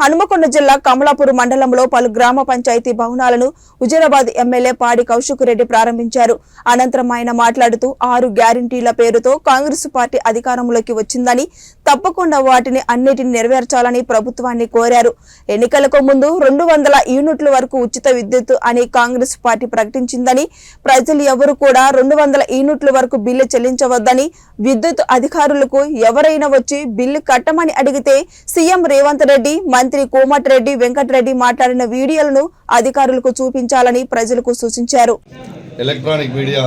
హనుమకొండ జిల్లా కమలాపూర్ మండలంలో పలు గ్రామ పంచాయతీ భవనాలను హుజూరాబాద్ ఎమ్మెల్యే పాడి కౌశిక్ రెడ్డి ప్రారంభించారు. అనంతరం ఆయన మాట్లాడుతూ 6 గ్యారంటీల పేరుతో కాంగ్రెస్ పార్టీ అధికారంలోకి వచ్చిందని, తప్పకుండా వాటిని అన్నిటిని నెరవేర్చాలని ప్రభుత్వాన్ని కోరారు. ఎన్నికలకు ముందు 200 యూనిట్ల వరకు ఉచిత విద్యుత్ అని కాంగ్రెస్ పార్టీ ప్రకటించిందని, ప్రజలు ఎవరు కూడా 200 యూనిట్ల వరకు బిల్లు చెల్లించవద్దని, విద్యుత్ అధికారులకు ఎవరైనా వచ్చి బిల్లు కట్టమని అడిగితే సీఎం రేవంత్ రెడ్డి, మంత్రి కోమటిరెడ్డి వెంకటరెడ్డి మాట్లాడిన వీడియోలను అధికారులకు చూపించాలని ప్రజలకు సూచించారు. ఎలక్ట్రానిక్ మీడియా,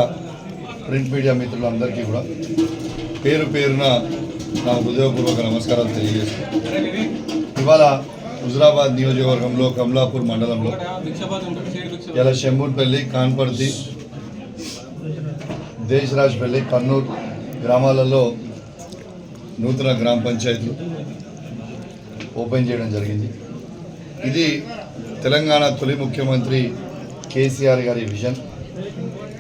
ప్రింట్ మీడియా మిత్రులందరికీ కూడా పేరు పేరున నా హృదయపూర్వక నమస్కారాలు తెలియజేస్తున్నాను. ఇవాళ హుజూరాబాద్ నియోజకవర్గంలో కమలాపూర్ మండలంలో ఇలా శంభూర్పల్లి, కాన్పర్తి, దేశరాజ్పల్లి, కన్నూర్ గ్రామాలలో నూతన గ్రామ పంచాయతీలు ఓపెన్ చేయడం జరిగింది. ఇది తెలంగాణ తొలి ముఖ్యమంత్రి కేసీఆర్ గారి విజన్.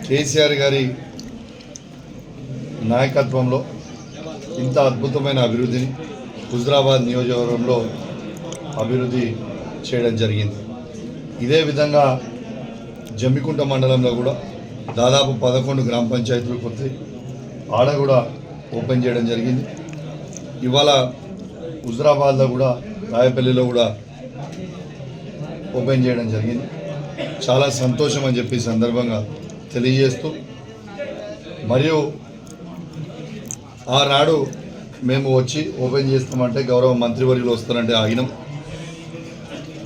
కేసీఆర్ గారి నాయకత్వంలో ఇంత అద్భుతమైన అభివృద్ధిని హుజూరాబాద్ నియోజకవర్గంలో అభివృద్ధి చేయడం జరిగింది. ఇదే విధంగా జమ్మికుంట మండలంలో కూడా దాదాపు 11 గ్రామ పంచాయతీలు కొత్త ఆడ కూడా ఓపెన్ చేయడం జరిగింది. ఇవాళ హుజూరాబాద్లో కూడా రాయపల్లిలో కూడా ఓపెన్ చేయడం జరిగింది. చాలా సంతోషం అని చెప్పి సందర్భంగా తెలియజేస్తూ, మరియు ఆనాడు మేము వచ్చి ఓపెన్ చేస్తామంటే గౌరవ మంత్రివర్యులు వస్తారంటే ఆగినాం.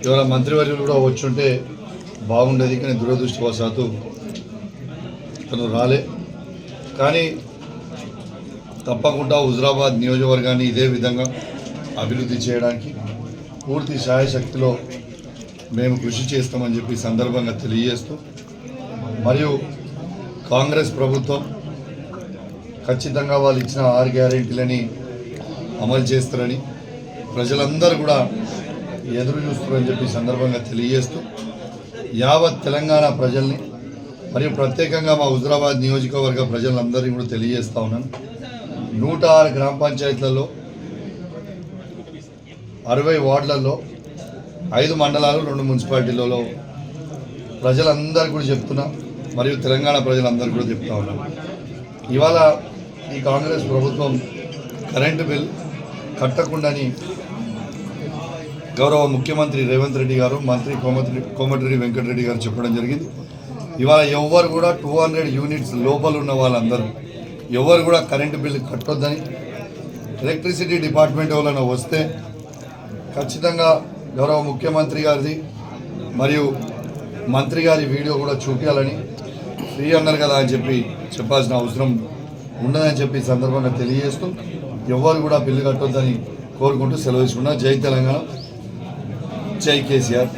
ఇవాళ మంత్రివర్యులు కూడా వచ్చుంటే బాగుండేది, కానీ దురదృష్టవశాత్తు తను రాలే. కానీ తప్పకుండా హుజూరాబాద్ నియోజకవర్గాన్ని ఇదే విధంగా అభివృద్ధి చేయడానికి పూర్తి శాయశక్తిలో మేము కృషి చేస్తామని చెప్పి సందర్భంగా తెలియజేస్తూ, మరియు కాంగ్రెస్ ప్రభుత్వం ఖచ్చితంగా వాళ్ళు ఇచ్చిన 6 గ్యారెంటీలని అమలు చేస్తారని ప్రజలందరూ కూడా ఎదురు చూస్తారని చెప్పి సందర్భంగా తెలియజేస్తూ, యావత్ తెలంగాణ ప్రజల్ని మరియు ప్రత్యేకంగా మా హుజూరాబాద్ నియోజకవర్గ ప్రజలందరినీ కూడా తెలియజేస్తూ ఉన్నాను. 106 గ్రామ పంచాయతీలలో 60 వార్డులలో 5 మండలాలు 2 మున్సిపాలిటీలలో ప్రజలందరూ కూడా చెప్తున్నా, మరియు తెలంగాణ ప్రజలందరూ కూడా చెప్తా ఉన్నాం. ఇవాళ ఈ కాంగ్రెస్ ప్రభుత్వం కరెంటు బిల్ కట్టకుండాని గౌరవ ముఖ్యమంత్రి రేవంత్ రెడ్డి గారు, మంత్రి కోమటిరెడ్డి వెంకటరెడ్డి గారు చెప్పడం జరిగింది. ఇవాళ ఎవరు కూడా 200 యూనిట్స్ లోపల ఉన్న వాళ్ళందరూ ఎవరు కూడా కరెంటు బిల్లు కట్టొద్దని, ఎలక్ట్రిసిటీ డిపార్ట్మెంట్ వాళ్ళని వస్తే ఖచ్చితంగా గౌరవ ముఖ్యమంత్రి గారిది మరియు మంత్రి గారి వీడియో కూడా చూపించాలని, ఫ్రీ అన్నారు కదా అని చెప్పి చెప్పాల్సిన అవసరం ఉండదని చెప్పి సందర్భంగా తెలియజేస్తూ, ఎవరు కూడా బిల్లు కట్టొద్దని కోరుకుంటూ సెలవు తీసుకున్నా. జై తెలంగాణ, జై కేసీఆర్.